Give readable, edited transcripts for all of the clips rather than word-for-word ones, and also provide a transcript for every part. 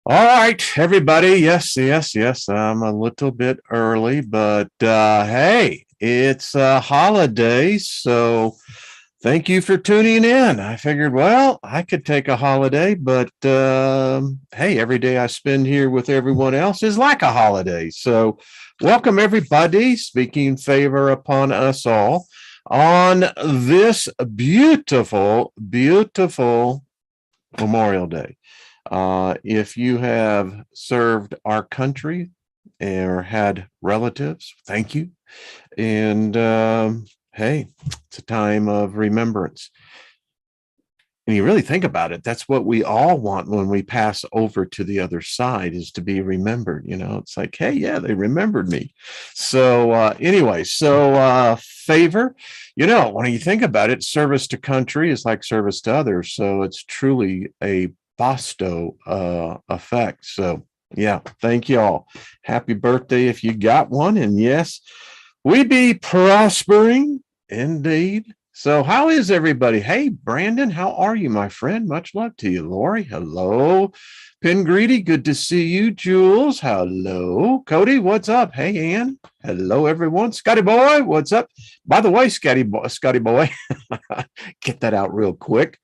All right, everybody. Yes, yes, yes. I'm a little bit early, but hey, it's a holiday, so thank you for tuning in. I figured, well, I could take a holiday, but hey, every day I spend here with everyone else is like a holiday. So, welcome everybody. Speaking favor upon us all on this beautiful, beautiful Memorial Day. If you have served our country or had relatives, thank you. And hey, it's a time of remembrance. And you really think about it, that's what we all want when we pass over to the other side is to be remembered. It's like, hey, yeah, they remembered me. So anyway, favor, when you think about it, service to country is like service to others. So it's truly a Bosto effect. So yeah, thank you all. Happy birthday if you got one. And yes, we be prospering indeed. So how is everybody? Hey, Brandon, how are you, my friend? Much love to you. Lori, hello. Pin Greedy, good to see you. Jules, hello. Cody, what's up? Hey, Ann, hello, everyone. Scotty Boy, what's up? By the way, Scotty Boy, get that out real quick.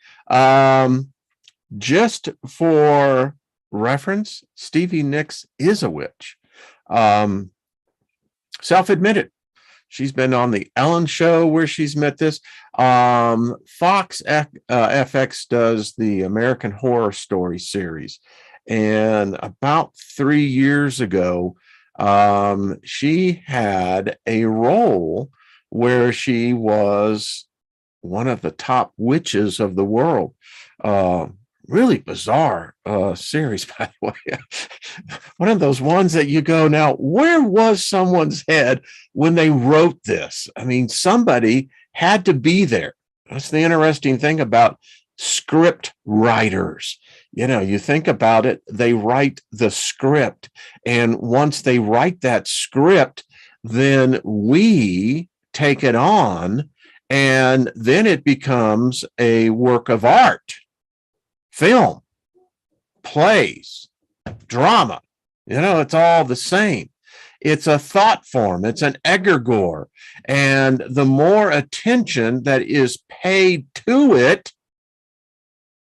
Just for reference, Stevie Nicks is a witch. Self-admitted. She's been on the Ellen Show where she's met this. Fox FX does the American Horror Story series. And about 3 years ago, she had a role where she was one of the top witches of the world. Really bizarre series, by the way. One of those ones that you go, now, where was someone's head when they wrote this? I mean, somebody had to be there. That's the interesting thing about script writers. You think about it, they write the script. And once they write that script, then we take it on, and then it becomes a work of art. Film, plays, drama, it's all the same. It's a thought form, it's an egregore. And the more attention that is paid to it,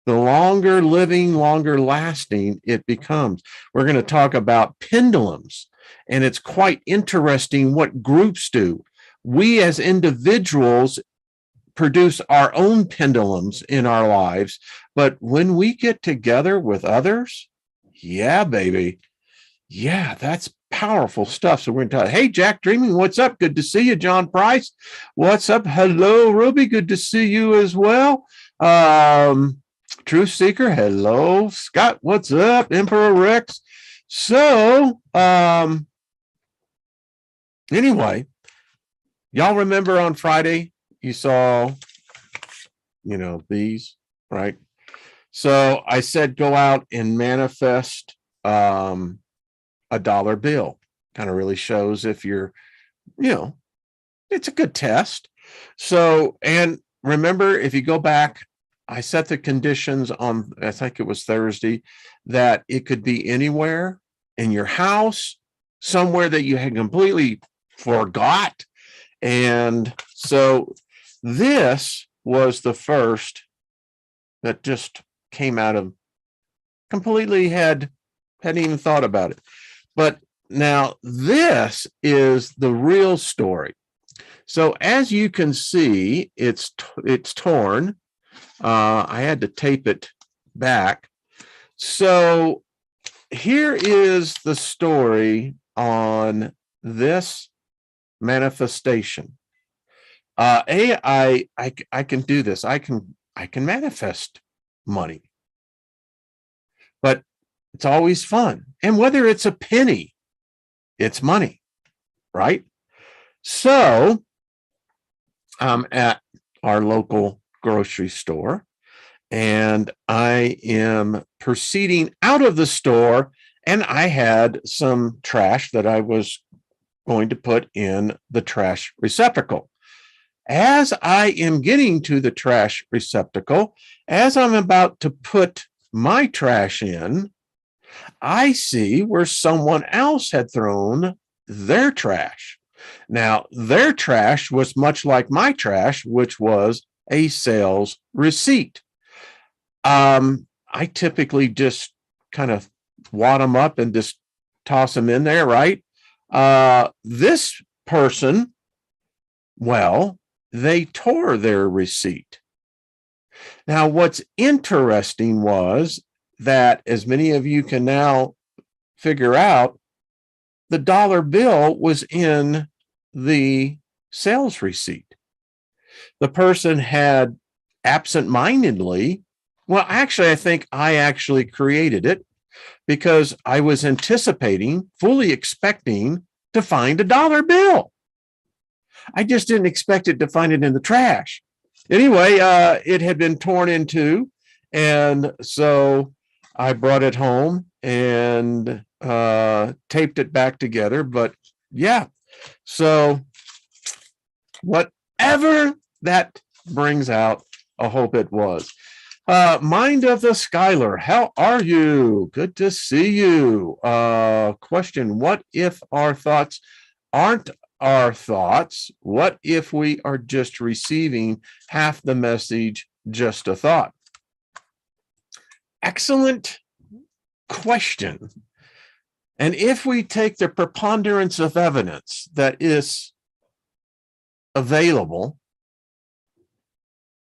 the longer living, longer lasting it becomes. We're going to talk about pendulums, and it's quite interesting what groups do. We as individuals produce our own pendulums in our lives, but when we get together with others, yeah, baby, yeah, that's powerful stuff. So we're going to talk. Hey, Jack Dreaming, what's up? Good to see you. John Price, what's up? Hello, Ruby, good to see you as well. Truth Seeker, hello. Scott, what's up? Emperor Rex. So anyway, y'all remember on Friday you saw, these, right? So I said, go out and manifest a dollar bill. Kind of really shows if you're, it's a good test. So, and remember, if you go back, I set the conditions on, I think it was Thursday, that it could be anywhere in your house, somewhere that you had completely forgot. And so this was the first that just came out of completely hadn't even thought about it. But now this is the real story. So as you can see, it's torn. I had to tape it back. So here is the story on this manifestation. I can do this. I can manifest money, but it's always fun. And whether it's a penny, it's money, right? So I'm at our local grocery store, and I am proceeding out of the store, and I had some trash that I was going to put in the trash receptacle. As I am getting to the trash receptacle, as I'm about to put my trash in, I see where someone else had thrown their trash. Now, their trash was much like my trash, which was a sales receipt. I typically just kind of wad them up and just toss them in there, right? This person, well, they tore their receipt. Now, what's interesting was that, as many of you can now figure out, the dollar bill was in the sales receipt. The person had absentmindedly, well, actually, I think I actually created it because I was anticipating, fully expecting to find a dollar bill. I just didn't expect it to find it in the trash. Anyway, it had been torn in two, and so I brought it home and taped it back together. But yeah, so whatever that brings out, I hope it was. Mind of the Skylar, how are you? Good to see you. Question, what if our thoughts aren't our thoughts? What if we are just receiving half the message, just a thought? Excellent question. And if we take the preponderance of evidence that is available,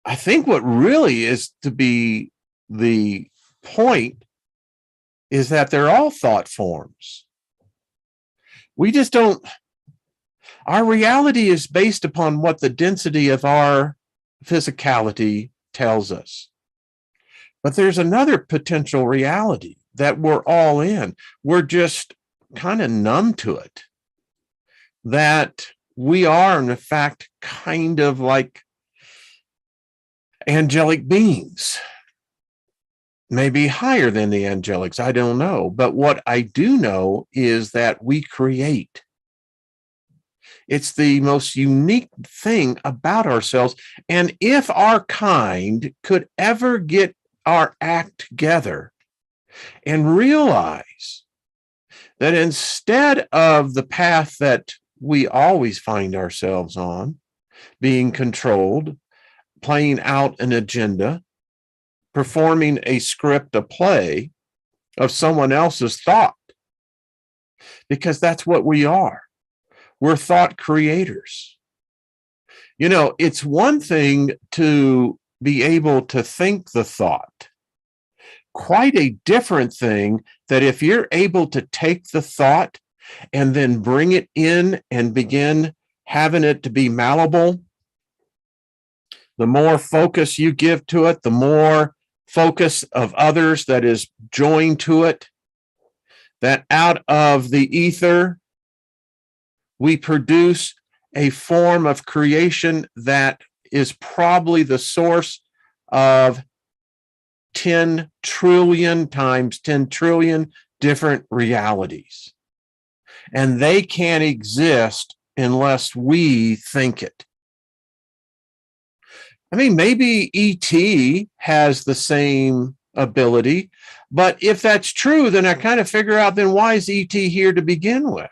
I think what really is to be the point is that they're all thought forms. We just don't, our reality is based upon what the density of our physicality tells us. But there's another potential reality that we're all in. We're just kind of numb to it. That we are, in fact, kind of like angelic beings, maybe higher than the angelics, I don't know. But what I do know is that we create. It's the most unique thing about ourselves. And if our kind could ever get our act together and realize that instead of the path that we always find ourselves on, being controlled, playing out an agenda, performing a script, a play of someone else's thought, because that's what we are. We're thought creators. You know, it's one thing to be able to think the thought. Quite a different thing that if you're able to take the thought and then bring it in and begin having it to be malleable, the more focus you give to it, the more focus of others that is joined to it, that out of the ether, we produce a form of creation that is probably the source of 10 trillion times 10 trillion different realities. And they can't exist unless we think it. I mean, maybe ET has the same ability, but if that's true, then I kind of figure out, then why is ET here to begin with?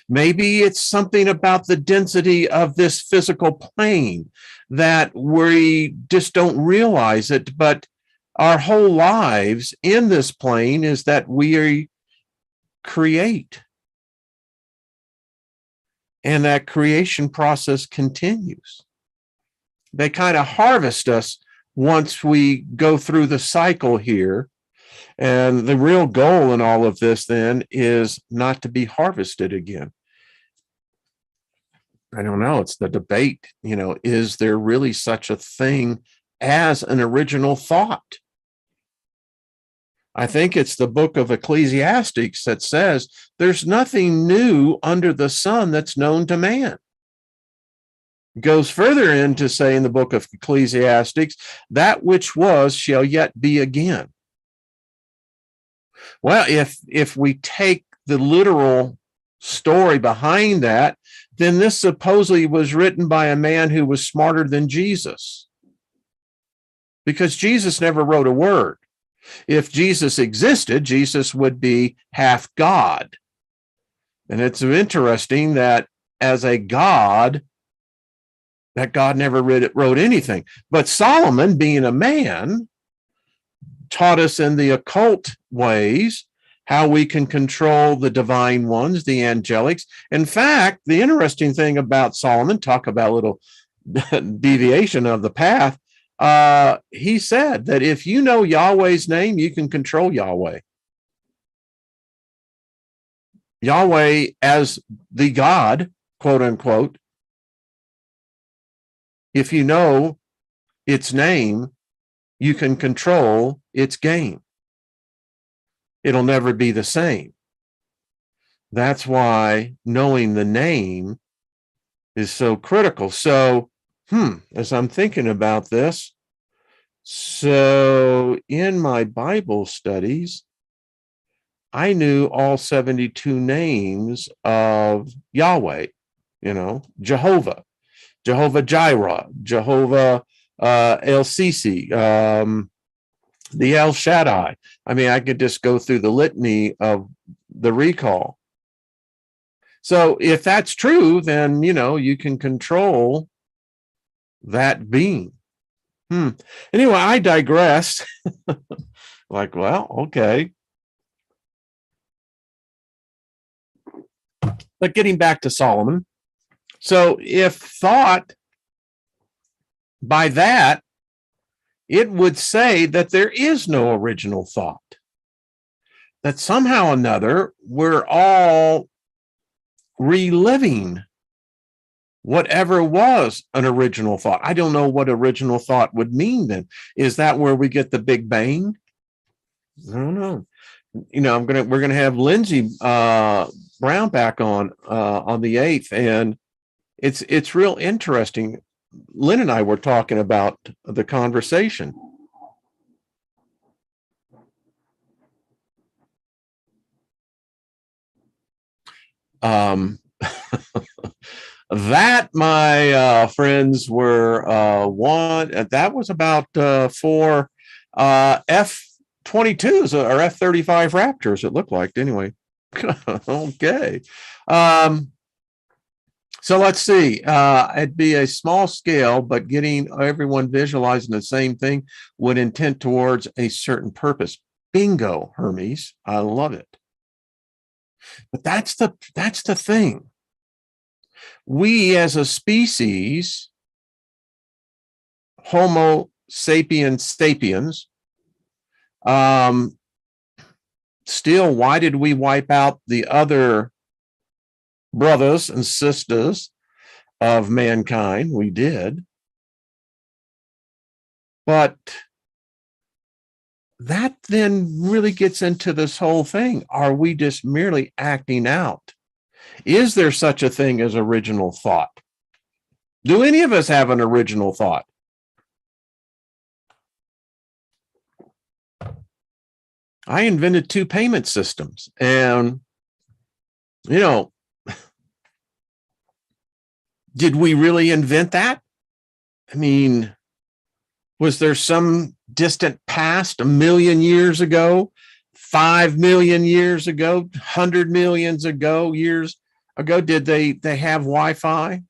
Maybe it's something about the density of this physical plane that we just don't realize it, but our whole lives in this plane is that we create. And that creation process continues. They kind of harvest us once we go through the cycle here. And the real goal in all of this then is not to be harvested again. I don't know. It's the debate, you know, is there really such a thing as an original thought? I think it's the book of Ecclesiastes that says there's nothing new under the sun that's known to man. Goes further in to say in the book of Ecclesiastes, that which was shall yet be again. Well, if we take the literal story behind that, then this supposedly was written by a man who was smarter than Jesus. Because Jesus never wrote a word. If Jesus existed, Jesus would be half God. And it's interesting that as a God, that God never wrote anything. But Solomon, being a man, taught us in the occult ways how we can control the divine ones, the angelics. In fact, the interesting thing about Solomon, talk about a little deviation of the path, he said that if you know Yahweh's name, you can control Yahweh. Yahweh as the God, quote unquote, if you know its name, you can control its game. It'll never be the same. That's why knowing the name is so critical. So, as I'm thinking about this, so in my Bible studies, I knew all 72 names of Yahweh, Jehovah, Jehovah Jireh, Jehovah El Sisi, the El Shaddai. I mean, I could just go through the litany of the recall. So if that's true, then, you can control that being. Anyway, I digress. Like, well, okay. But getting back to Solomon. So if thought by that, it would say that there is no original thought. That somehow or another, we're all reliving whatever was an original thought. I don't know what original thought would mean then. Is that where we get the Big Bang? I don't know. We're gonna have Lindsay Brown back on the 8th, and it's real interesting. Lynn and I were talking about the conversation. That, my friends, were that was about 4 F-22s or F-35 Raptors, it looked like, anyway. Okay. So let's see. It'd be a small scale, but getting everyone visualizing the same thing would intend towards a certain purpose. Bingo, Hermes. I love it. But that's the thing. We as a species, Homo sapiens sapiens, still, why did we wipe out the other brothers and sisters of mankind? We did. But that then really gets into this whole thing. Are we just merely acting out? Is there such a thing as original thought? Do any of us have an original thought? I invented 2 payment systems, and, did we really invent that? I mean, was there some distant past, 1 million years ago, 5 million years ago, 100 millions years ago? Did they have Wi-Fi?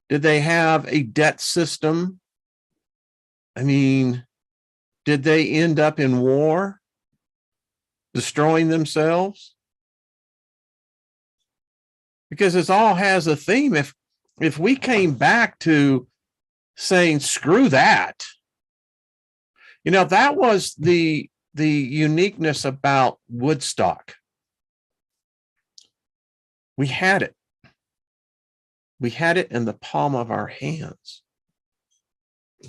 Did they have a debt system? I mean, did they end up in war, destroying themselves? Because it all has a theme. If we came back to saying, screw that, that was the uniqueness about Woodstock. We had it. We had it in the palm of our hands.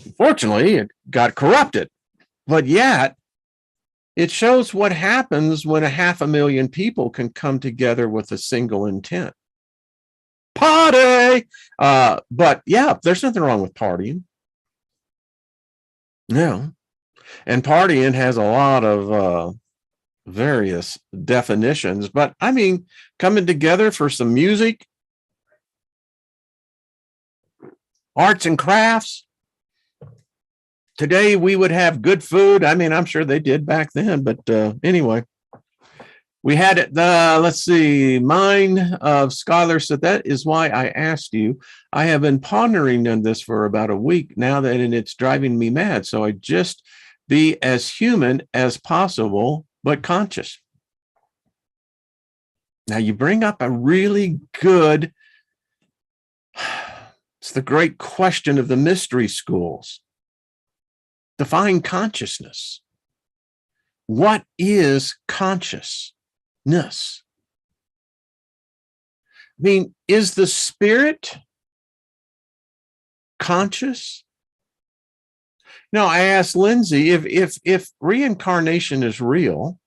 Unfortunately, it got corrupted, but yet it shows what happens when 500,000 people can come together with a single intent. Party! But yeah, there's nothing wrong with partying. No. And partying has a lot of various definitions, but I mean, coming together for some music, arts and crafts, today we would have good food. I mean, I'm sure they did back then, but anyway, we had it. Let's see, mind of scholars. So that is why I asked you. I have been pondering on this for about a week now, and it's driving me mad. So I just be as human as possible, but conscious. Now you bring up a really good, it's the great question of the mystery schools. Define consciousness. What is consciousness? I mean, is the spirit conscious? No, I asked Lindsay if reincarnation is real,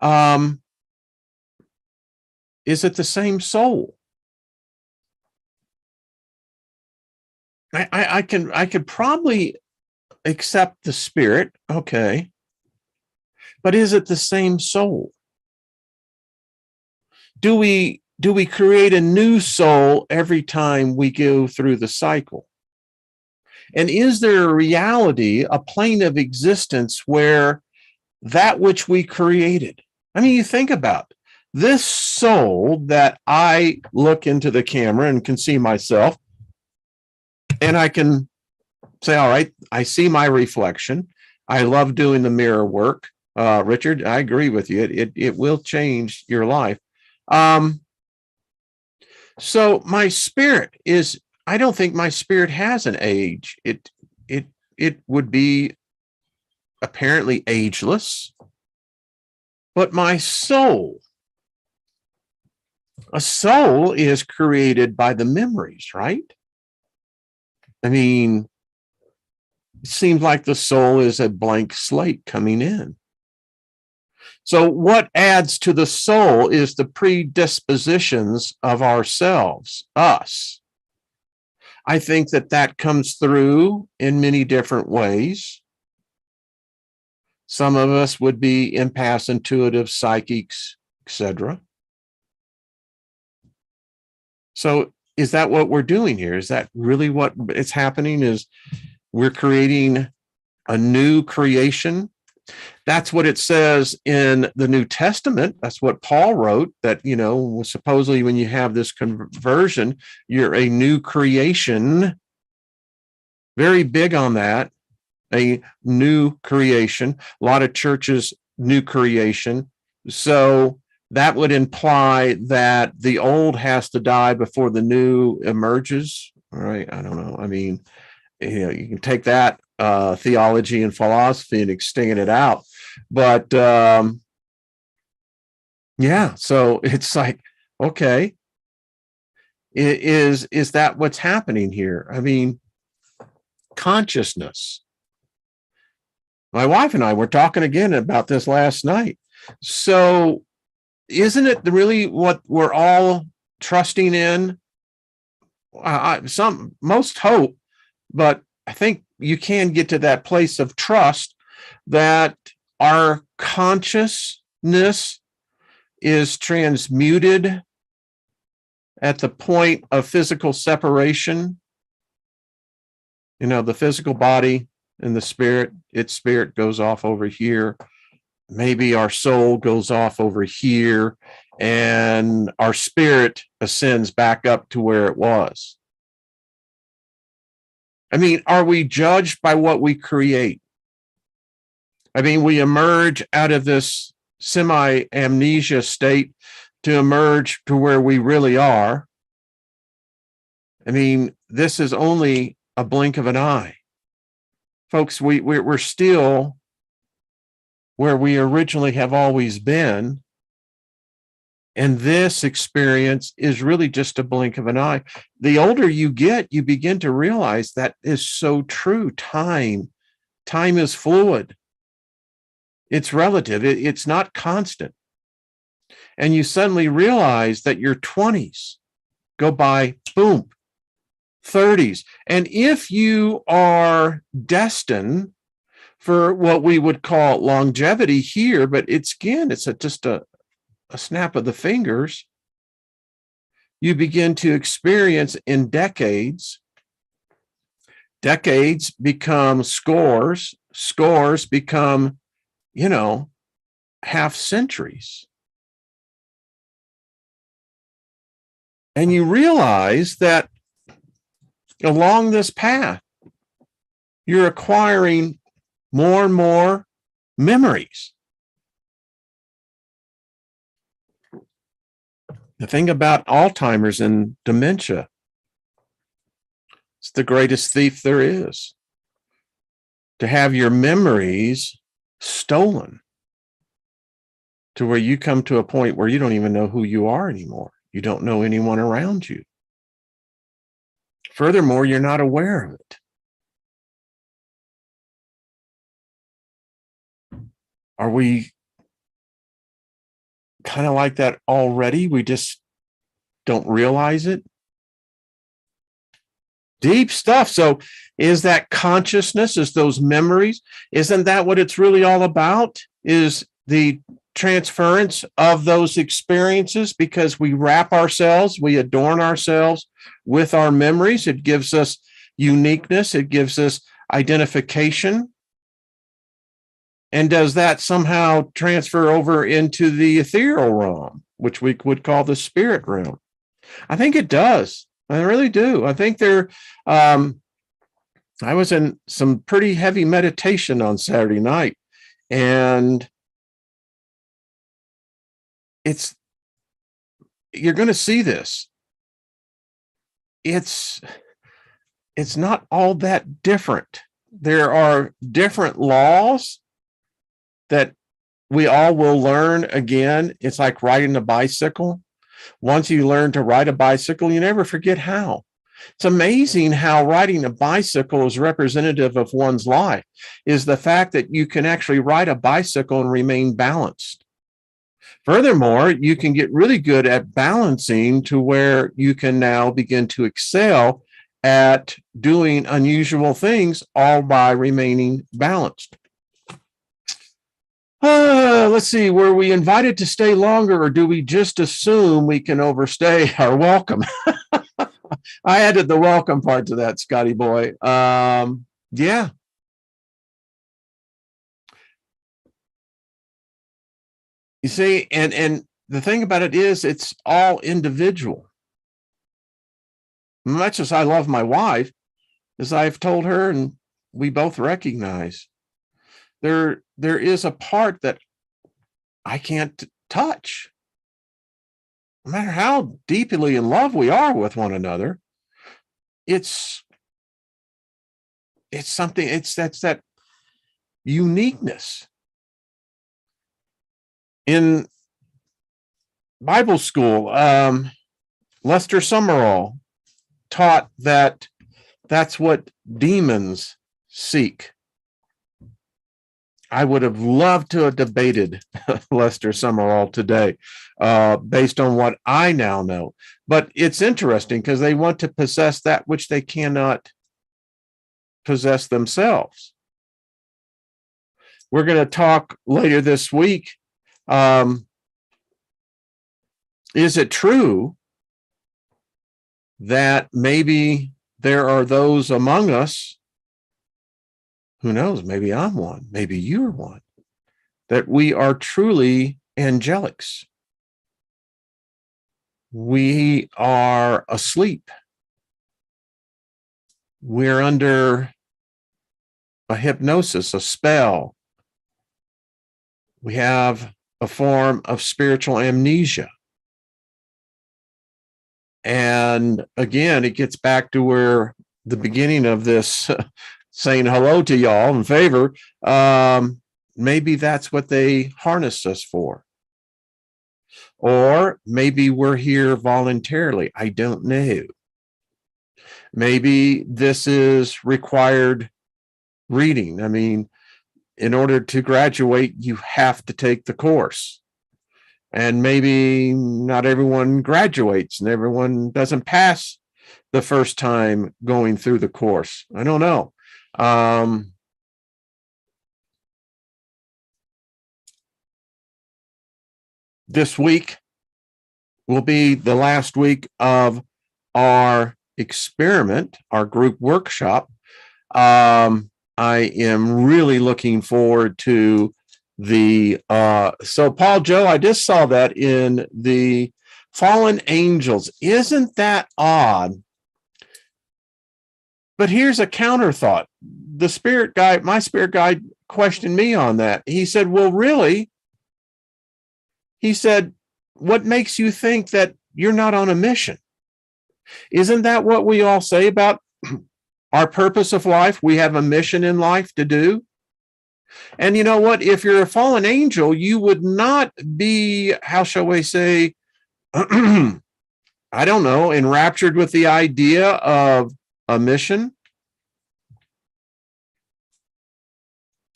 is it the same soul? I could probably accept the spirit, okay, but is it the same soul? Do we create a new soul every time we go through the cycle? And is there a reality, a plane of existence where that which we created? I mean, you think about this soul that I look into the camera and can see myself, and I can say, all right, I see my reflection. I love doing the mirror work. Richard, I agree with you. It will change your life. So my spirit is, I don't think my spirit has an age. It would be apparently ageless, but my soul, a soul is created by the memories, right? I mean, it seems like the soul is a blank slate coming in. So what adds to the soul is the predispositions of ourselves, us. I think that comes through in many different ways. Some of us would be empaths, intuitive, psychics, etc. So is that what we're doing here? Is that really what is happening? Is we're creating a new creation? That's what it says in the New Testament. That's what Paul wrote, that, you know, supposedly when you have this conversion, you're a new creation. Very big on that, a new creation. A lot of churches, new creation. So that would imply that the old has to die before the new emerges, right? I don't know. I mean, you know, you can take that theology and philosophy and extend it out, but yeah, so it's like, okay, is that what's happening here? I mean, consciousness. My wife and I were talking again about this last night. So isn't it really what we're all trusting in? Most hope, but I think you can get to that place of trust that our consciousness is transmuted at the point of physical separation. You know, the physical body and the spirit, its spirit goes off over here. Maybe our soul goes off over here, and our spirit ascends back up to where it was. I mean, are we judged by what we create? I mean, we emerge out of this semi-amnesia state to emerge to where we really are. I mean, this is only a blink of an eye. Folks, we're still where we originally have always been. And this experience is really just a blink of an eye. The older you get, you begin to realize that is so true. Time is fluid. It's relative. It's not constant. And you suddenly realize that your 20s go by, boom, 30s. And if you are destined for what we would call longevity here, but it's just a snap of the fingers, you begin to experience in decades Decades become scores. Scores become, half centuries. And you realize that along this path, you're acquiring more and more memories. The thing about Alzheimer's and dementia, it's the greatest thief there is. To have your memories stolen to where you come to a point where you don't even know who you are anymore. You don't know anyone around you. Furthermore, you're not aware of it. Are we kind of like that already? We just don't realize it. Deep stuff. So is that consciousness, is those memories, isn't that what it's really all about? Is the transference of those experiences, because we wrap ourselves, we adorn ourselves with our memories. It gives us uniqueness. It gives us identification. And does that somehow transfer over into the ethereal realm, which we would call the spirit realm? I think it does. I really do. I think I was in some pretty heavy meditation on Saturday night, and you're going to see this. It's not all that different. There are different laws that we all will learn again. It's like riding a bicycle. Once you learn to ride a bicycle, you never forget how. It's amazing how riding a bicycle is representative of one's life, is the fact that you can actually ride a bicycle and remain balanced. Furthermore, you can get really good at balancing to where you can now begin to excel at doing unusual things, all by remaining balanced. Let's see, were we invited to stay longer, or do we just assume we can overstay our welcome? I added the welcome part to that, Scotty boy. Yeah. You see, and the thing about it is, it's all individual. Much as I love my wife, as I've told her, and we both recognize, there is a part that I can't touch. No matter how deeply in love we are with one another, it's something, that's that uniqueness. In Bible school, Lester Summerall taught that that's what demons seek. I would have loved to have debated Lester Summerall today, based on what I now know. But it's interesting because they want to possess that which they cannot possess themselves. We're going to talk later this week. Is it true that maybe there are those among us, who knows, maybe I'm one, maybe you're one, that we are truly angelics? We are asleep. We're under a hypnosis, a spell. We have a form of spiritual amnesia. And again, it gets back to where the beginning of this saying hello to y'all in favor. Maybe that's what they harnessed us for. Or maybe we're here voluntarily. I don't know. Maybe this is required reading. I mean, in order to graduate, you have to take the course. And maybe not everyone graduates and everyone doesn't pass the first time going through the course. I don't know. This week will be the last week of our experiment, our group workshop. I am really looking forward to the so Paul Joe, I just saw that in the Fallen Angels. Isn't that odd? But here's a counter thought. The spirit guide, my spirit guide, questioned me on that. He said, well, really? He said, what makes you think that you're not on a mission? Isn't that what we all say about our purpose of life? We have a mission in life to do. And you know what? If you're a fallen angel, you would not be, how shall we say, I don't know, enraptured with the idea of a mission.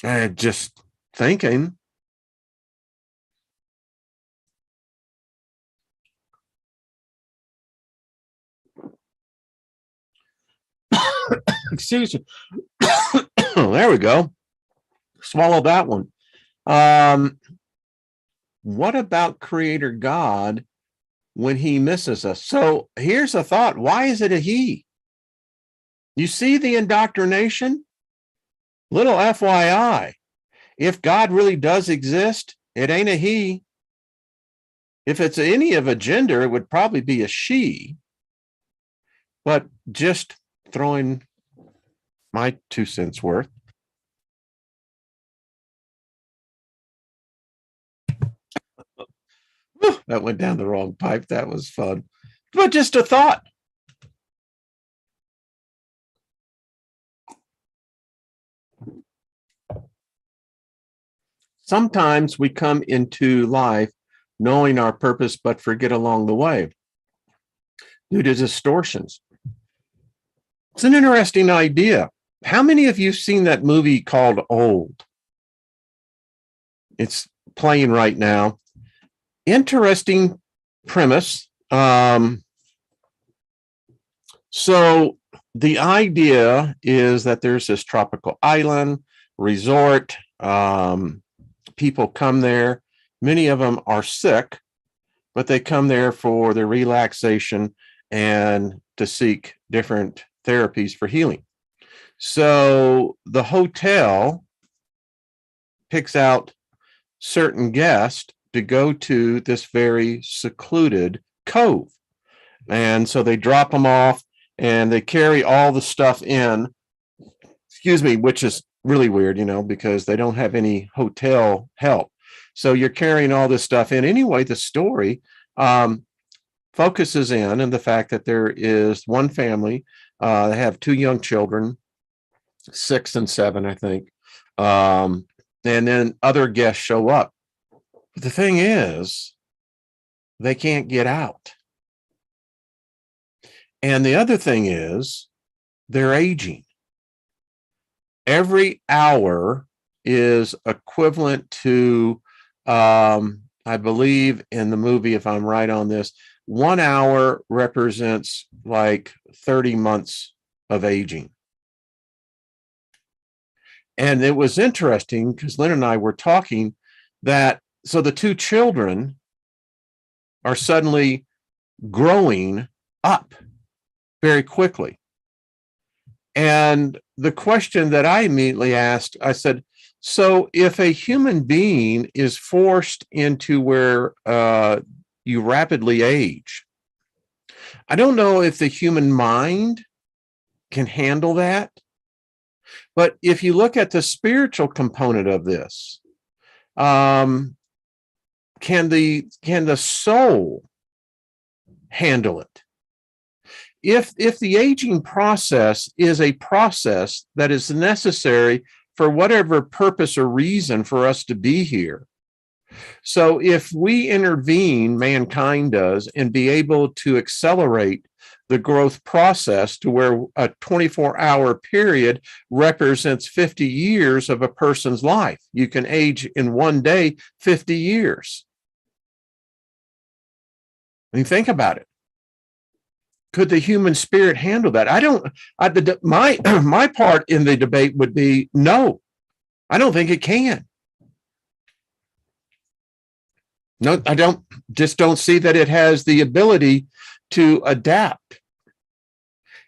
Just thinking. Excuse me. Oh, there we go. Swallow that one. What about Creator God when he misses us? So here's a thought. Why is it a he? You see the indoctrination? Little FYI, if God really does exist, it ain't a he. If it's any of a gender, it would probably be a she. But just throwing my 2 cents worth. That went down the wrong pipe. That was fun. But just a thought. Sometimes we come into life knowing our purpose, but forget along the way due to distortions. It's an interesting idea. How many of you have seen that movie called Old? It's playing right now. Interesting premise. So the idea is that there's this tropical island resort. People come there. Many of them are sick, but they come there for their relaxation and to seek different therapies for healing. So the hotel picks out certain guests to go to this very secluded cove. And so they drop them off and they carry all the stuff in, which is really weird, because they don't have any hotel help. So you're carrying all this stuff in. Anyway, the story focuses in on the fact that there is one family. They have 2 young children, 6 and 7, I think. And then other guests show up. But the thing is, they can't get out. And the other thing is, they're aging. Every hour is equivalent to, I believe in the movie, if I'm right on this, 1 hour represents like 30 months of aging. And it was interesting because Lynn and I were talking that, so the 2 children are suddenly growing up very quickly. And the question that I immediately asked, I said, so if a human being is forced into where you rapidly age, I don't know if the human mind can handle that. But if you look at the spiritual component of this, can the soul handle it? If the aging process is a process that is necessary for whatever purpose or reason for us to be here. So if we intervene, mankind does, and be able to accelerate the growth process to where a 24-hour period represents 50 years of a person's life. You can age in one day 50 years. I mean, think about it. Could the human spirit handle that? My part in the debate would be no. I don't think it can. No, I don't see that it has the ability to adapt.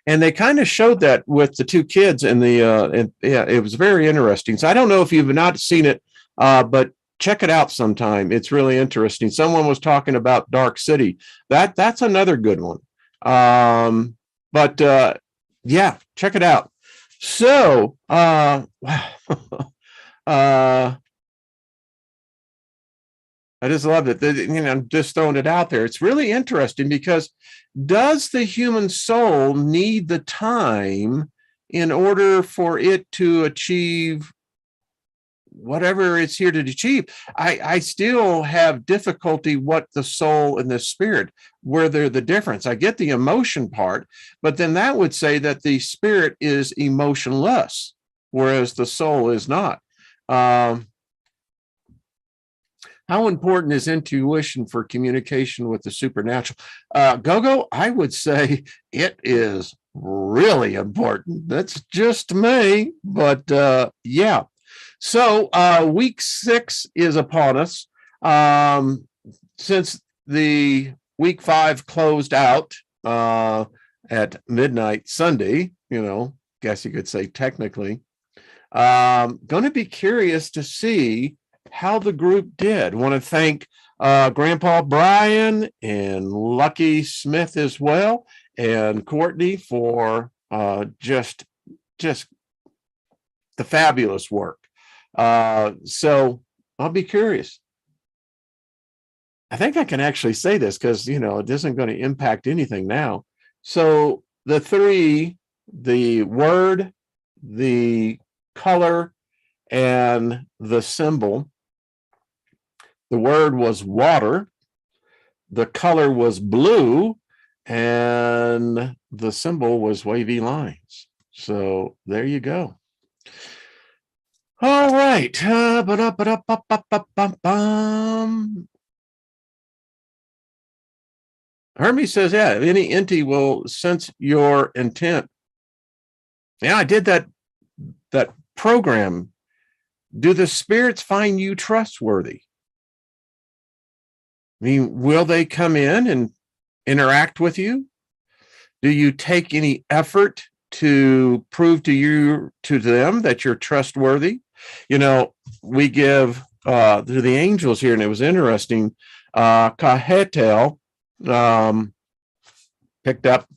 And they kind of showed that with the two kids and yeah, it was very interesting. So I don't know if you've not seen it, but check it out sometime. It's really interesting. Someone was talking about Dark City. That's another good one. But yeah, check it out. So wow. I just love it. I'm just throwing it out there. It's really interesting because does the human soul need the time in order for it to achieve whatever it's here to achieve? I still have difficulty what the soul and the spirit, where they're the difference. I get the emotion part, but then that would say that the spirit is emotionless, whereas the soul is not. How important is intuition for communication with the supernatural? Gogo, I would say it is really important. That's just me, but yeah. So week 6 is upon us. Since the week 5 closed out at midnight Sunday, guess you could say technically, going to be curious to see how the group did. Want to thank Grandpa Brian and Lucky Smith as well, and Courtney for just the fabulous work. So I'll be curious. I think I can actually say this because it isn't going to impact anything now. So the 3, the word, the color, and the symbol. The word was water, the color was blue, and the symbol was wavy lines. So there you go. All right. Hermes says, yeah, any entity will sense your intent. Yeah, I did that program. Do the spirits find you trustworthy? I mean, will they come in and interact with you? Do you take any effort to prove to them that you're trustworthy? We give to the angels here, and it was interesting. Kahetel picked up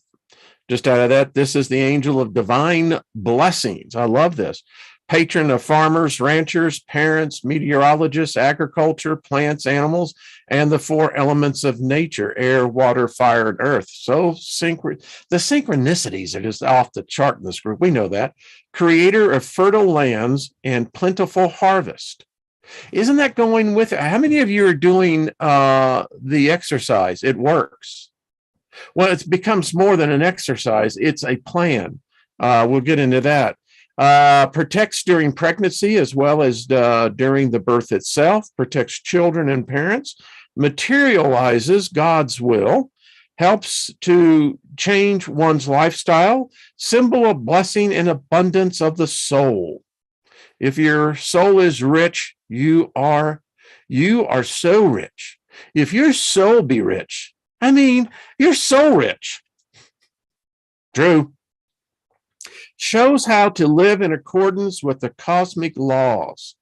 just out of that. This is the angel of divine blessings. I love this. Patron of farmers, ranchers, parents, meteorologists, agriculture, plants, animals, and the 4 elements of nature: air, water, fire, and earth. So the synchronicities are just off the chart in this group. We know that. Creator of fertile lands and plentiful harvest. Isn't that going with it? How many of you are doing the exercise? It works. Well, it becomes more than an exercise. It's a plan. We'll get into that. Protects during pregnancy as well as during the birth itself, protects children and parents, materializes God's will, helps to change one's lifestyle, symbol of blessing and abundance of the soul. If your soul is rich, you are so rich. If your soul be rich, I mean, you're so rich. True. Shows how to live in accordance with the cosmic laws,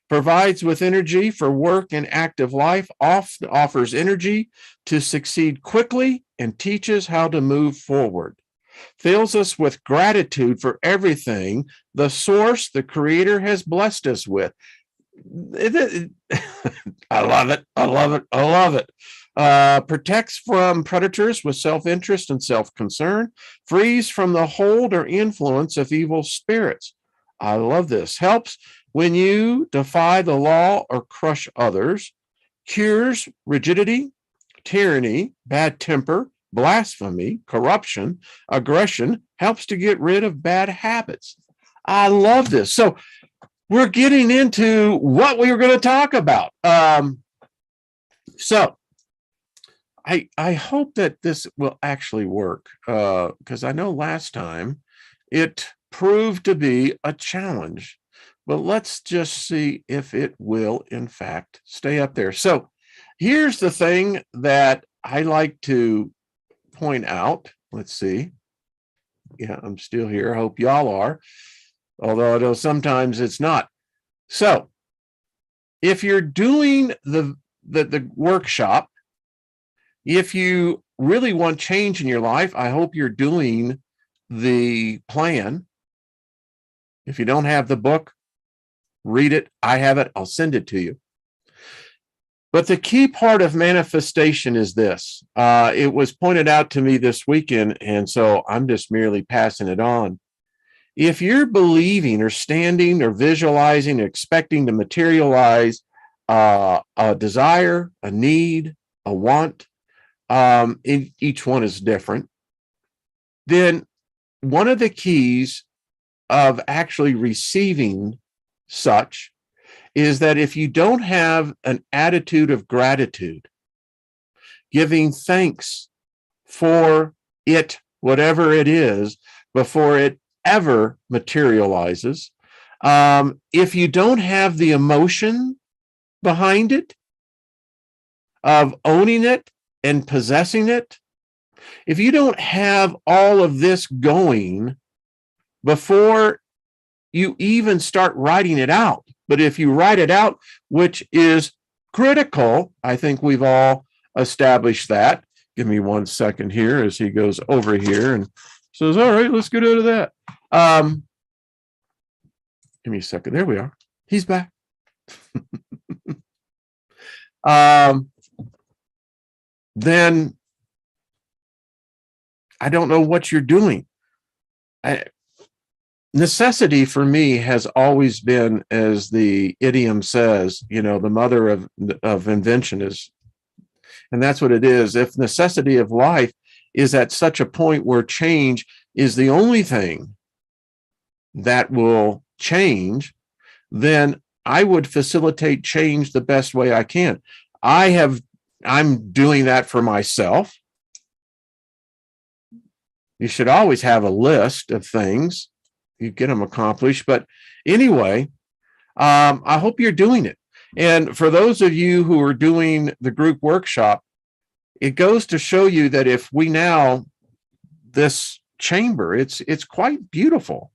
provides with energy for work and active life, offers energy to succeed quickly, and teaches how to move forward. Fills us with gratitude for everything the source, the creator, has blessed us with. I love it. I love it. I love it. Protects from predators with self-interest and self-concern, frees from the hold or influence of evil spirits. I love this. Helps when you defy the law or crush others, cures rigidity, tyranny, bad temper, blasphemy, corruption, aggression, helps to get rid of bad habits. I love this. So we're getting into what we were going to talk about. So I hope that this will actually work, because I know last time it proved to be a challenge, but let's just see if it will, in fact, stay up there. So here's the thing that I like to point out. Let's see. Yeah, I'm still here. I hope y'all are. Although I know sometimes it's not. So if you're doing the workshop, if you really want change in your life, I hope you're doing the plan. If you don't have the book, read it. I have it. I'll send it to you. But the key part of manifestation is this. It was pointed out to me this weekend, and so I'm just merely passing it on. If you're believing or standing or visualizing, or expecting to materialize a desire, a need, a want, each one is different, then one of the keys of actually receiving such is that if you don't have an attitude of gratitude, giving thanks for it, whatever it is, before it ever materializes, if you don't have the emotion behind it, of owning it and possessing it, if you don't have all of this going before you even start writing it out, but if you write it out, which is critical, I think we've all established that. Give me 1 second here as he goes over here and says, all right, let's get out of that. Give me a second. There we are. He's back. Then I don't know what you're doing. Necessity for me has always been, as the idiom says, the mother of invention is, and that's what it is. If necessity of life is at such a point where change is the only thing that will change, then I would facilitate change the best way I can. I'm doing that for myself. You should always have a list of things. You get them accomplished. But anyway, I hope you're doing it. And for those of you who are doing the group workshop, it goes to show you that if we now, this chamber, it's quite beautiful.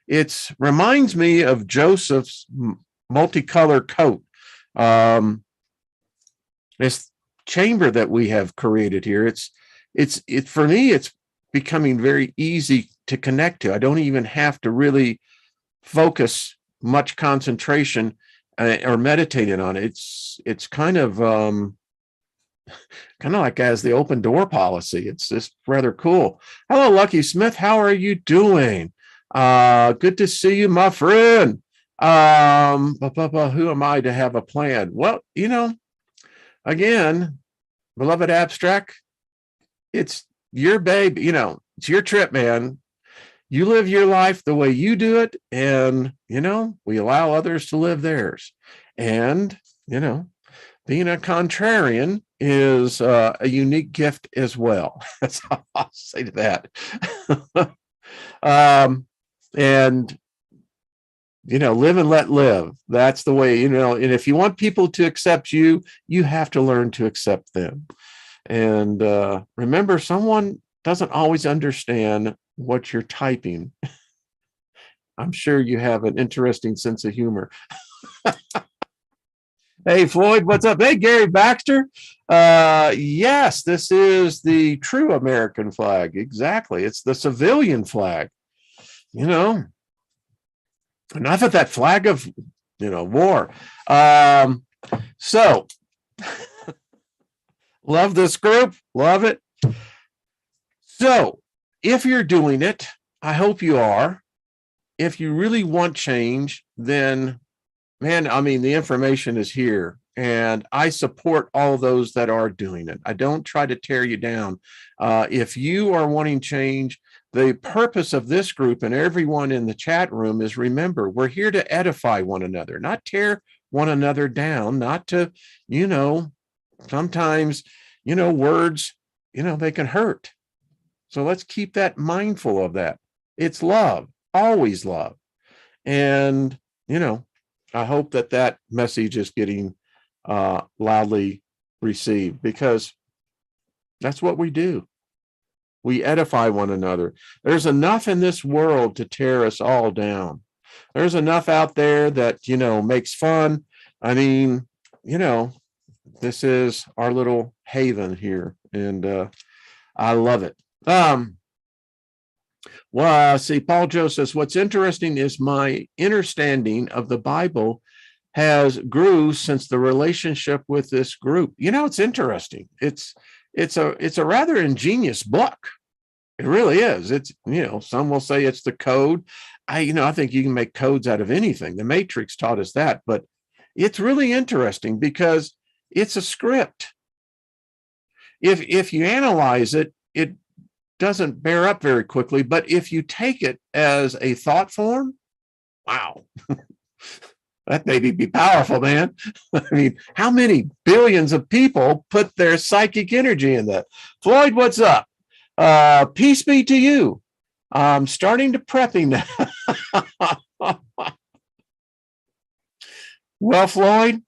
It reminds me of Joseph's multicolored coat. This chamber that we have created here, it's for me, it's becoming very easy to connect to. I don't even have to really focus much concentration or meditating on it. It's kind of like as the open door policy. It's just rather cool. Hello, Lucky Smith. How are you doing? Good to see you, my friend. Who am I to have a plan? Well, again, beloved abstract, it's your baby, it's your trip, man. You live your life the way you do it, and we allow others to live theirs. And being a contrarian is a unique gift as well. That's all I'll say to that. And live and let live. That's the way, and if you want people to accept you, you have to learn to accept them. And remember, someone doesn't always understand what you're typing. I'm sure you have an interesting sense of humor. Hey, Floyd, what's up? Hey, Gary Baxter. Yes, this is the true American flag. Exactly. It's the civilian flag. Enough of that flag of, war. So love this group. Love it. So if you're doing it, I hope you are. If you really want change, then, man, the information is here. And I support all those that are doing it. I don't try to tear you down. If you are wanting change, the purpose of this group and everyone in the chat room is, remember, we're here to edify one another, not tear one another down, not to, sometimes, words, they can hurt. So let's keep that mindful of that. It's love, always love. And, I hope that message is getting loudly received, because that's what we do. We edify one another. There's enough in this world to tear us all down. There's enough out there that, makes fun. I mean, this is our little haven here, and I love it. Well, see, Paul Joe says, what's interesting is my understanding of the Bible has grew since the relationship with this group. It's interesting. It's a rather ingenious book. It really is. It's, some will say it's the code. I think you can make codes out of anything. The Matrix taught us that, but it's really interesting because it's a script. If you analyze it, it doesn't bear up very quickly, but if you take it as a thought form, wow, that maybe be powerful, man. I mean, how many billions of people put their psychic energy in that? Floyd, what's up? Peace be to you. I'm starting to prepping now. Well, Floyd,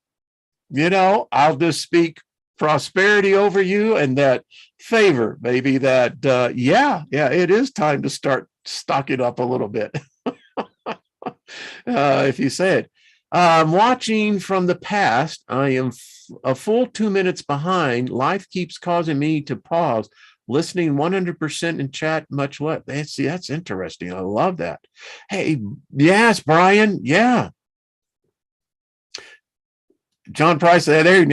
I'll just speak prosperity over you and that favor, maybe that, it is time to start stocking up a little bit. If you say it. I'm watching from the past. I am a full 2 minutes behind. Life keeps causing me to pause. Listening 100% in chat, much less. That's interesting. I love that. Hey, yes, Brian. Yeah. John Price said, there,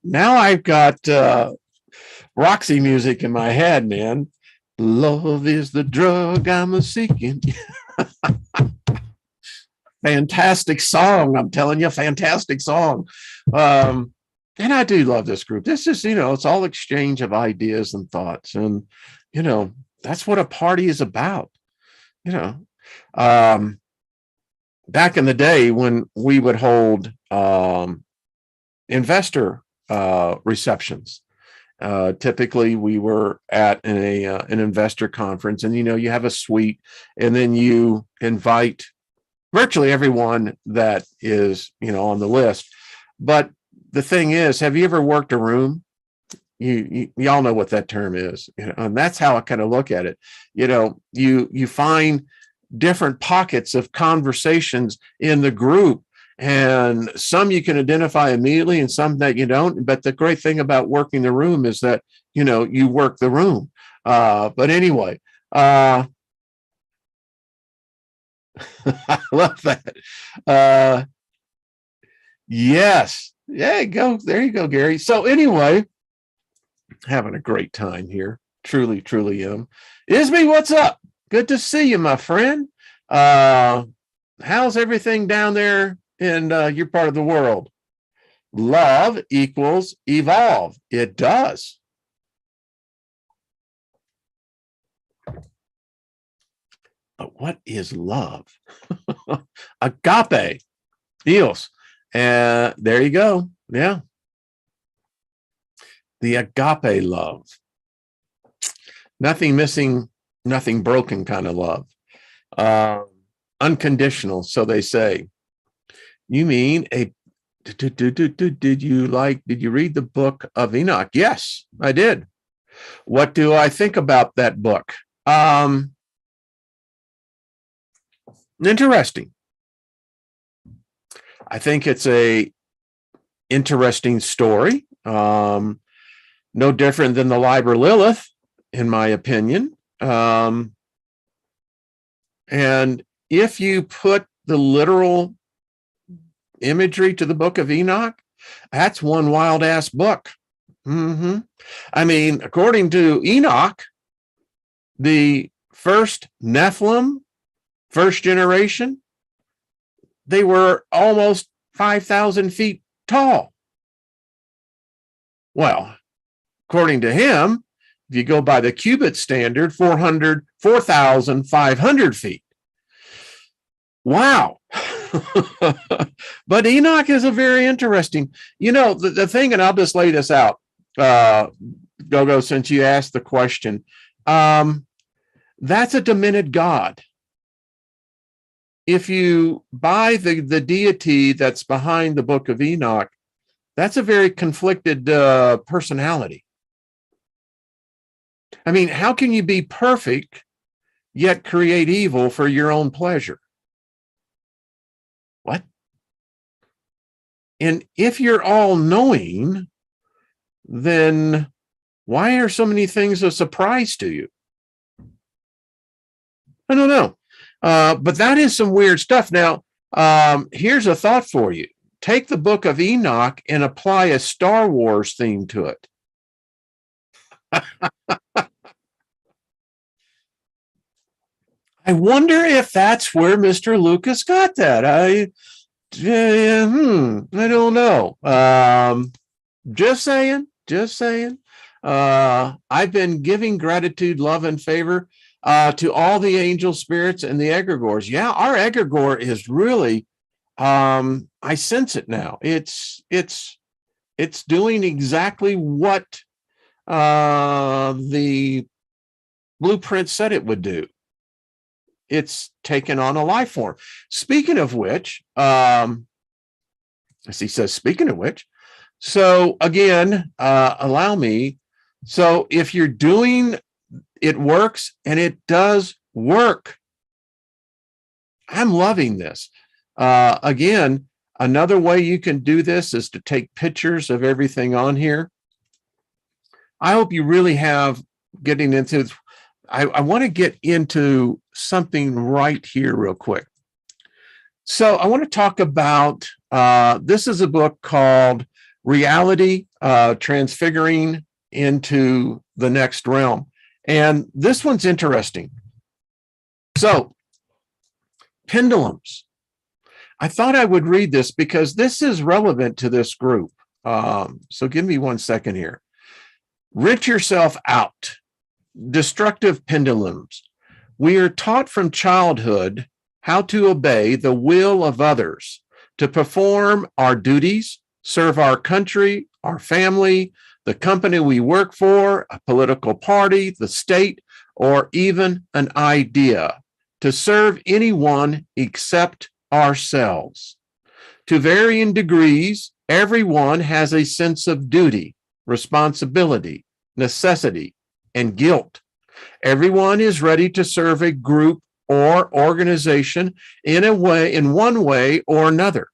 now I've got Roxy music in my head, man. Love is the drug I'm a seeking. Fantastic song. I'm telling you, fantastic song. And I do love this group. This is, it's all exchange of ideas and thoughts. And, that's what a party is about. Back in the day when we would hold investor receptions, typically we were at an investor conference, and, you have a suite, and then you invite virtually everyone that is, on the list. But the thing is, have you ever worked a room? You all know what that term is, and that's how I kind of look at it. You find different pockets of conversations in the group, and some you can identify immediately and some that you don't. But the great thing about working the room is that, you work the room. But anyway, I love that. Yes. Yeah, there you go, Gary. So anyway, having a great time here. Truly, truly am. Isby, what's up? Good to see you, my friend. How's everything down there in your part of the world? Love equals evolve. It does. But what is love? Agape. Eos. And there you go. Yeah. The agape love. Nothing missing, nothing broken kind of love. Unconditional, so they say. You mean did you read the book of Enoch? Yes, I did. What do I think about that book? Interesting. I think it's a interesting story. No different than the Liber Lilith, in my opinion. And if you put the literal imagery to the book of Enoch, that's one wild ass book. I mean, according to Enoch, the first Nephilim, first generation, they were almost 5,000 feet tall. Well, according to him, if you go by the cubit standard, 4,500 feet. Wow. But Enoch is a very interesting, the thing, and I'll just lay this out, Go-Go, since you asked the question. That's a demented god. If you buy the deity that's behind the book of Enoch, that's a very conflicted personality. I mean, how can you be perfect yet create evil for your own pleasure? What? And if you're all knowing, then why are so many things a surprise to you? I don't know. But that is some weird stuff. Now, here's a thought for you. Take the book of Enoch and apply a Star Wars theme to it. I wonder if that's where Mr. Lucas got that. I don't know. Just saying. I've been giving gratitude, love, and favor to all the angel spirits and the egregores. Yeah, our egregore is really, I sense it now. It's doing exactly what the blueprint said it would do. It's taken on a life form. Speaking of which, as he says, speaking of which, so again, allow me. So if you're doing, it works, and it does work. I'm loving this. Again, another way you can do this is to take pictures of everything on here. I hope you really have getting into, I want to get into something right here real quick. So I want to talk about, this is a book called Reality, Transfiguring into the Next Realm. And this one's interesting. So, pendulums. I thought I would read this because this is relevant to this group. So give me 1 second here. Rinse yourself out. Destructive pendulums. We are taught from childhood how to obey the will of others, to perform our duties, serve our country, our family, the company we work for, a political party, the state, or even an idea, to serve anyone except ourselves. To varying degrees, everyone has a sense of duty, responsibility, necessity, and guilt. Everyone is ready to serve a group or organization in one way or another,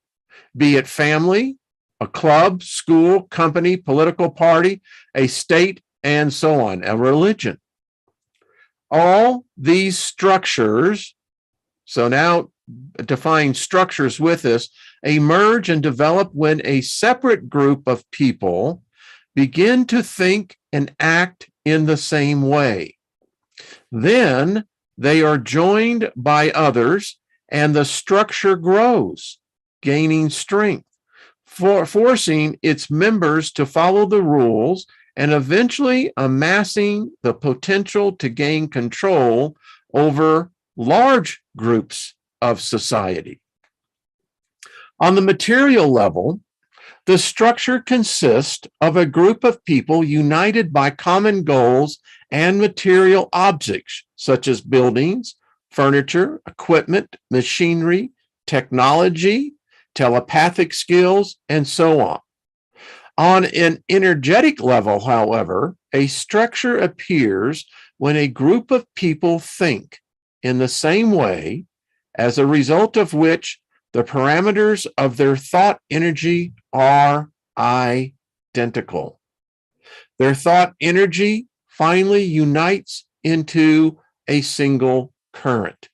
be it family, a club, school, company, political party, a state, and so on, a religion. All these structures, so now define structures with this, emerge and develop when a separate group of people begin to think and act in the same way. Then they are joined by others, and the structure grows, gaining strength, forcing its members to follow the rules and eventually amassing the potential to gain control over large groups of society. On the material level, the structure consists of a group of people united by common goals and material objects, such as buildings, furniture, equipment, machinery, technology, telepathic skills, and so on. On an energetic level, however, a structure appears when a group of people think in the same way, as a result of which the parameters of their thought energy are identical. Their thought energy finally unites into a single current.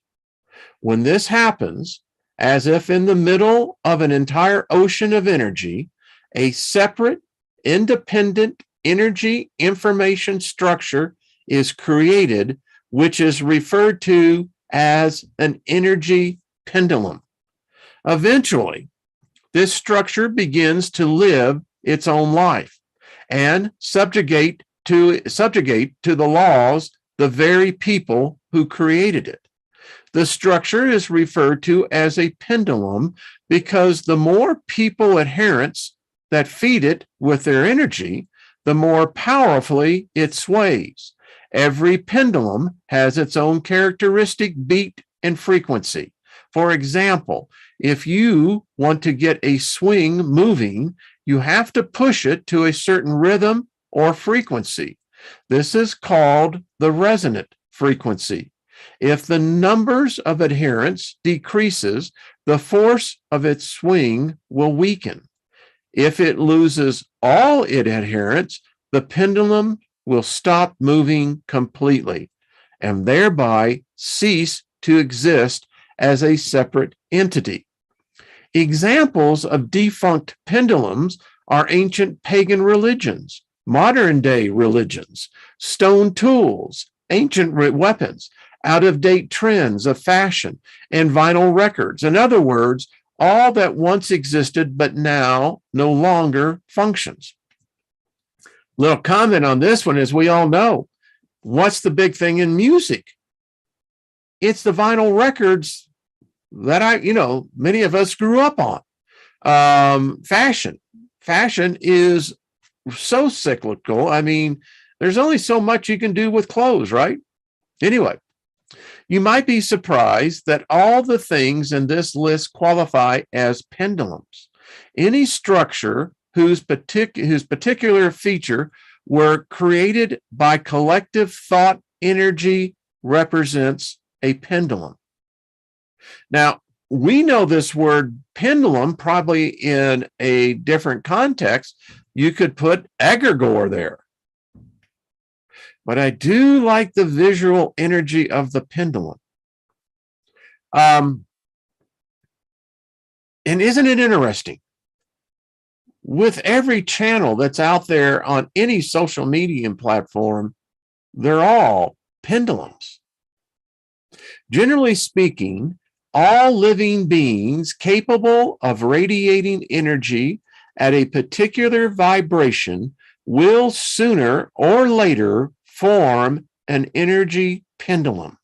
When this happens, as if in the middle of an entire ocean of energy, a separate, independent energy information structure is created, which is referred to as an energy pendulum. Eventually, this structure begins to live its own life and subjugate to the laws the very people who created it. The structure is referred to as a pendulum because the more people adherents that feed it with their energy, the more powerfully it sways. Every pendulum has its own characteristic beat and frequency. For example, if you want to get a swing moving, you have to push it to a certain rhythm or frequency. This is called the resonant frequency. If the numbers of adherents decreases, the force of its swing will weaken. If it loses all its adherents, the pendulum will stop moving completely and thereby cease to exist as a separate entity. Examples of defunct pendulums are ancient pagan religions, modern day religions, stone tools, ancient weapons, out-of-date trends of fashion, and vinyl records. In other words, all that once existed but now no longer functions. Little comment on this one, as we all know, what's the big thing in music? It's the vinyl records that many of us grew up on. Fashion is so cyclical. I mean, there's only so much you can do with clothes, right? Anyway, you might be surprised that all the things in this list qualify as pendulums. Any structure whose particular feature were created by collective thought energy represents a pendulum. Now, we know this word pendulum probably in a different context. You could put egregore there. But I do like the visual energy of the pendulum. And isn't it interesting? With every channel that's out there on any social media platform, they're all pendulums. Generally speaking, all living beings capable of radiating energy at a particular vibration will sooner or later form an energy pendulum.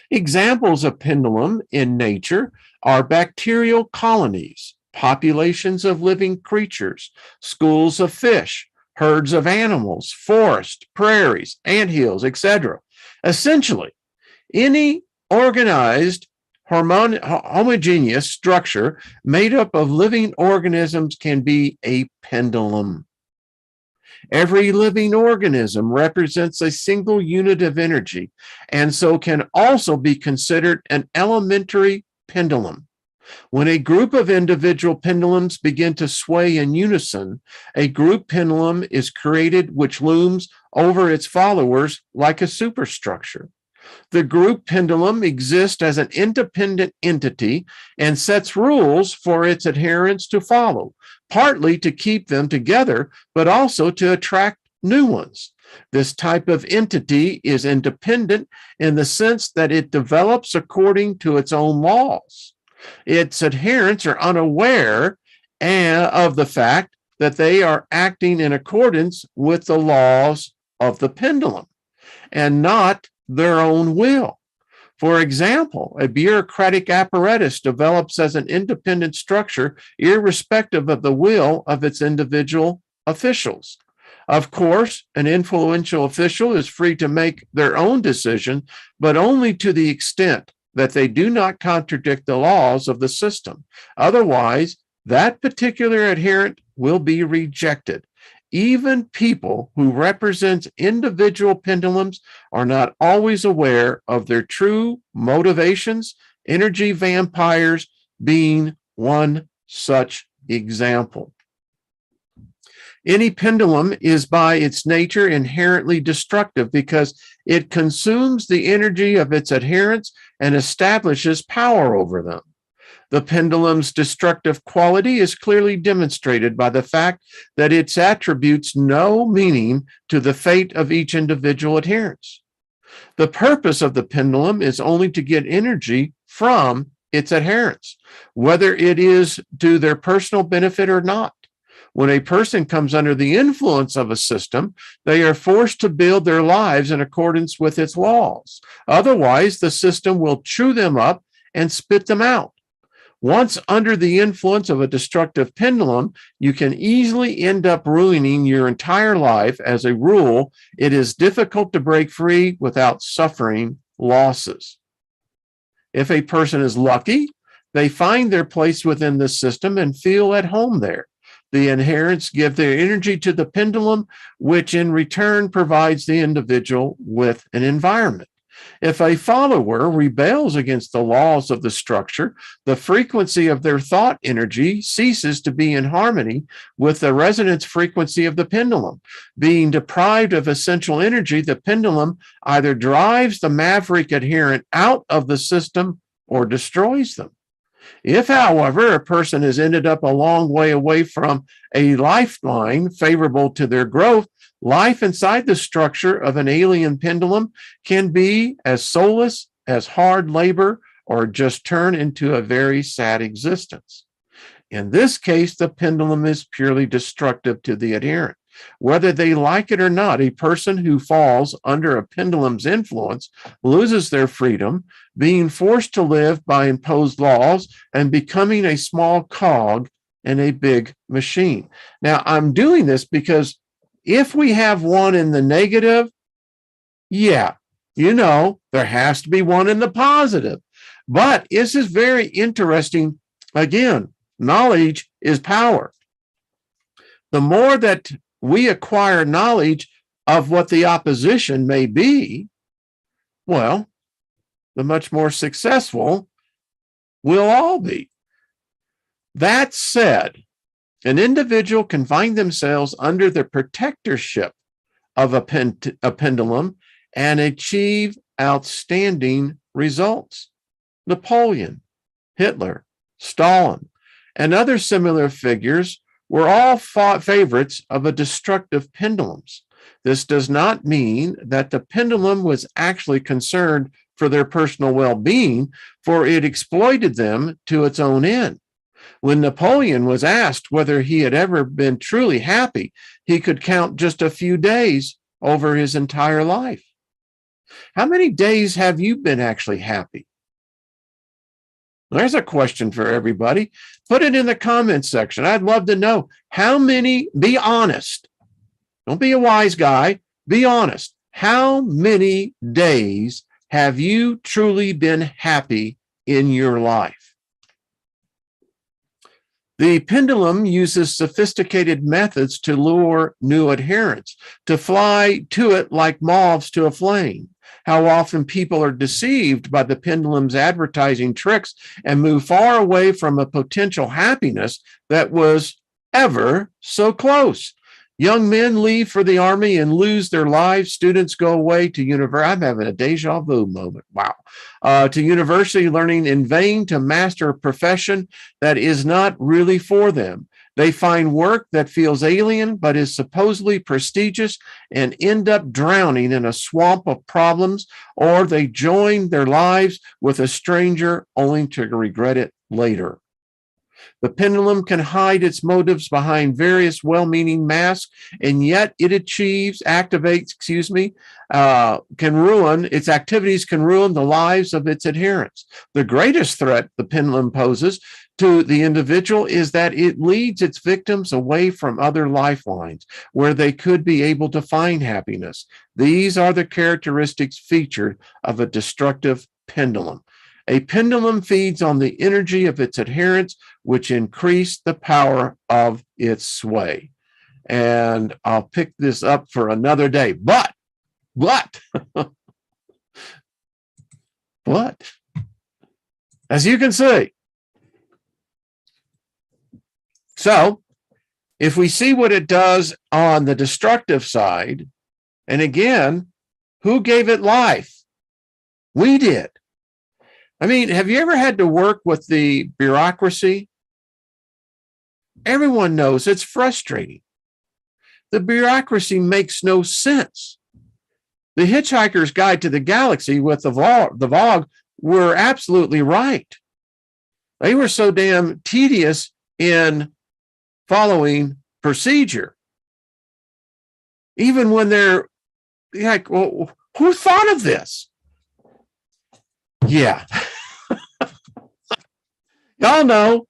Examples of pendulum in nature are bacterial colonies, populations of living creatures, schools of fish, herds of animals, forests, prairies, anthills, etc. Essentially, any organized homogeneous structure made up of living organisms can be a pendulum. Every living organism represents a single unit of energy, and so can also be considered an elementary pendulum. When a group of individual pendulums begin to sway in unison, a group pendulum is created which looms over its followers like a superstructure. The group pendulum exists as an independent entity and sets rules for its adherents to follow, partly to keep them together, but also to attract new ones. This type of entity is independent in the sense that it develops according to its own laws. Its adherents are unaware of the fact that they are acting in accordance with the laws of the pendulum and not their own will. For example, a bureaucratic apparatus develops as an independent structure, irrespective of the will of its individual officials. Of course, an influential official is free to make their own decision, but only to the extent that they do not contradict the laws of the system. Otherwise, that particular adherent will be rejected. Even people who represent individual pendulums are not always aware of their true motivations, energy vampires being one such example. Any pendulum is by its nature inherently destructive because it consumes the energy of its adherents and establishes power over them. The pendulum's destructive quality is clearly demonstrated by the fact that it attributes no meaning to the fate of each individual adherent. The purpose of the pendulum is only to get energy from its adherents, whether it is to their personal benefit or not. When a person comes under the influence of a system, they are forced to build their lives in accordance with its laws. Otherwise, the system will chew them up and spit them out. Once under the influence of a destructive pendulum, you can easily end up ruining your entire life. As a rule, it is difficult to break free without suffering losses. If a person is lucky, they find their place within the system and feel at home there. The adherents give their energy to the pendulum, which in return provides the individual with an environment. If a follower rebels against the laws of the structure, the frequency of their thought energy ceases to be in harmony with the resonance frequency of the pendulum. Being deprived of essential energy, the pendulum either drives the maverick adherent out of the system or destroys them. If, however, a person has ended up a long way away from a lifeline favorable to their growth, life inside the structure of an alien pendulum can be as soulless as hard labor or just turn into a very sad existence. In this case, the pendulum is purely destructive to the adherent. Whether they like it or not, a person who falls under a pendulum's influence loses their freedom, being forced to live by imposed laws and becoming a small cog in a big machine. Now, I'm doing this because if we have one in the negative, yeah, there has to be one in the positive. But this is very interesting. Again, knowledge is power. The more that we acquire knowledge of what the opposition may be, well, the much more successful we'll all be. That said, an individual can find themselves under the protectorship of a pendulum and achieve outstanding results. Napoleon, Hitler, Stalin, and other similar figures were all favorites of a destructive pendulums. This does not mean that the pendulum was actually concerned for their personal well-being, for it exploited them to its own end. When Napoleon was asked whether he had ever been truly happy, he could count just a few days over his entire life. How many days have you been actually happy? There's a question for everybody. Put it in the comments section. I'd love to know how many, be honest. Don't be a wise guy. Be honest. How many days have you truly been happy in your life? The pendulum uses sophisticated methods to lure new adherents, to fly to it like moths to a flame. How often people are deceived by the pendulum's advertising tricks and move far away from a potential happiness that was ever so close. Young men leave for the army and lose their lives. Students go away to university. I'm having a deja vu moment. Wow. To university, learning in vain to master a profession that is not really for them. They find work that feels alien but is supposedly prestigious and end up drowning in a swamp of problems, or they join their lives with a stranger only to regret it later. The pendulum can hide its motives behind various well-meaning masks, and yet it its activities can ruin the lives of its adherents. The greatest threat the pendulum poses to the individual is that it leads its victims away from other lifelines where they could be able to find happiness. These are the characteristics featured of a destructive pendulum. A pendulum feeds on the energy of its adherents, which increase the power of its sway. And I'll pick this up for another day. But, as you can see, so if we see what it does on the destructive side, and again, who gave it life? We did. I mean, have you ever had to work with the bureaucracy? Everyone knows it's frustrating. The bureaucracy makes no sense. The Hitchhiker's Guide to the Galaxy with the Vogue were absolutely right. They were so damn tedious in following procedure. Even when they're like, well, who thought of this? Yeah. Y'all know.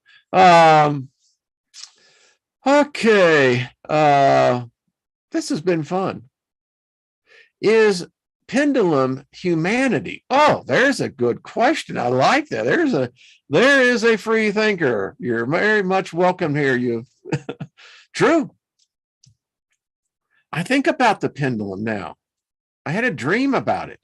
Okay. This has been fun. Is pendulum humanity? Oh, there's a good question. I like that. There is a free thinker. You're very much welcome here. You've true. I think about the pendulum now. I had a dream about it.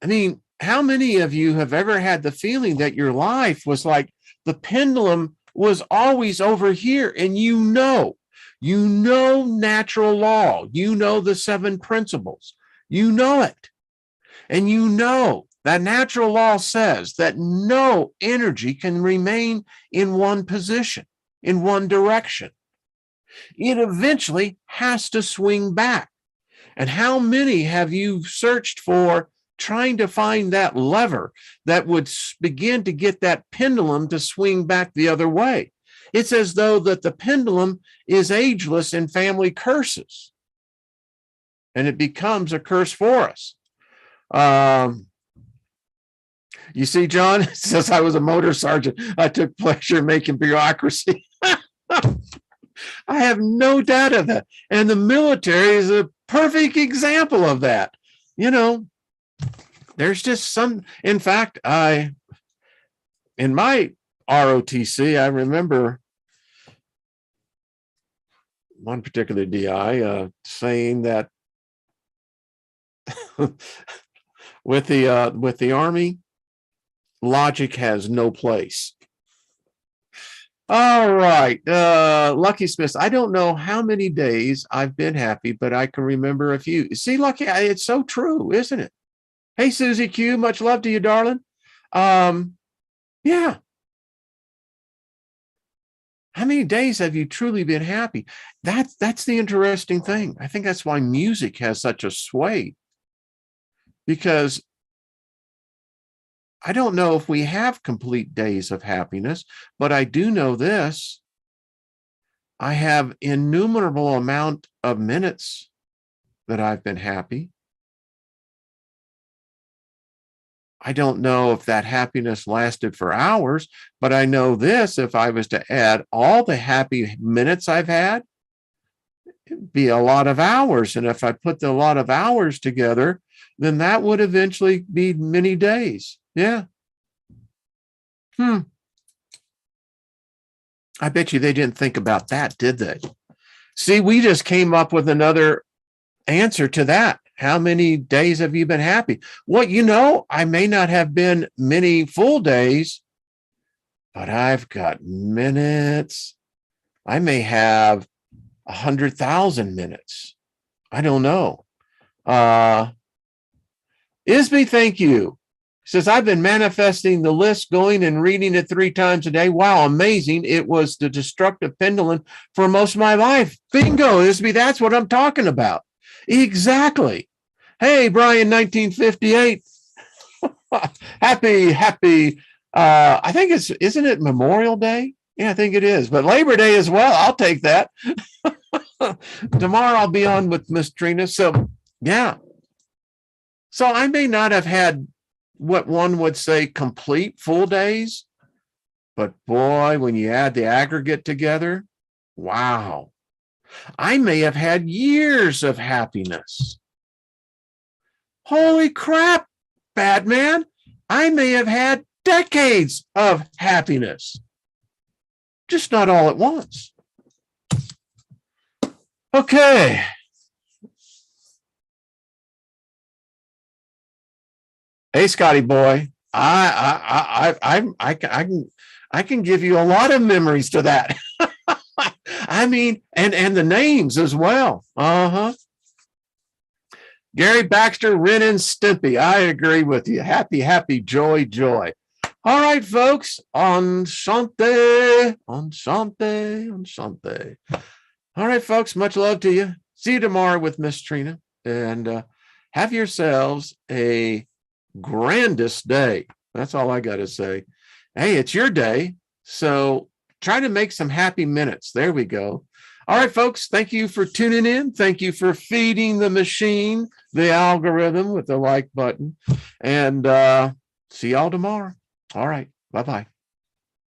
I mean, how many of you have ever had the feeling that your life was like the pendulum was always over here, and you know natural law, you know the 7 principles, you know it, and you know that natural law says that no energy can remain in one position, in one direction. It eventually has to swing back. And how many have you searched for trying to find that lever that would begin to get that pendulum to swing back the other way? It's as though that the pendulum is ageless in family curses, and it becomes a curse for us. You see, John says, I was a motor sergeant. I took pleasure making bureaucracy. I have no doubt of that. And the military is a perfect example of that. You know, there's just some, in fact, in my ROTC, I remember one particular DI saying that with the Army, logic has no place. All right, Lucky Smith. I don't know how many days I've been happy, but I can remember a few. See, Lucky, it's so true, isn't it? Hey, Susie Q, much love to you, darling. Yeah. How many days have you truly been happy? That's the interesting thing. I think that's why music has such a sway, because I don't know if we have complete days of happiness, but I do know this. I have innumerable amount of minutes that I've been happy. I don't know if that happiness lasted for hours, but I know this: if I was to add all the happy minutes I've had, it'd be a lot of hours. And if I put a lot of hours together, then that would eventually be many days. Yeah. I bet you they didn't think about that, did they? See, we just came up with another answer to that. How many days have you been happy? Well, you know, I may not have been many full days, but I've got minutes. I may have 100,000 minutes. I don't know. Isby, thank you. Says, I've been manifesting the list, going and reading it 3 times a day. Wow, amazing. It was the destructive pendulum for most of my life. Bingo, Isby, that's what I'm talking about. Exactly. Hey, Brian, 1958. happy. I think isn't it Memorial Day? Yeah, I think it is. But Labor Day as well. I'll take that. Tomorrow I'll be on with Miss Trina. So, yeah. So I may not have had what one would say complete full days, but boy, when you add the aggregate together, wow, I may have had years of happiness. Holy crap, Batman, I may have had decades of happiness, just not all at once. Okay. Hey, Scotty boy, I can give you a lot of memories to that. I mean, and the names as well. Gary Baxter, Ren and Stimpy. I agree with you. Happy, joy. All right, folks. Enchante. All right, folks. Much love to you. See you tomorrow with Miss Trina, and have yourselves a grandest day. That's all I got to say. Hey, it's your day, so try to make some happy minutes. There we go. All right, folks, thank you for tuning in. Thank you for feeding the machine, the algorithm, with the like button, and see y'all tomorrow. All right, bye-bye.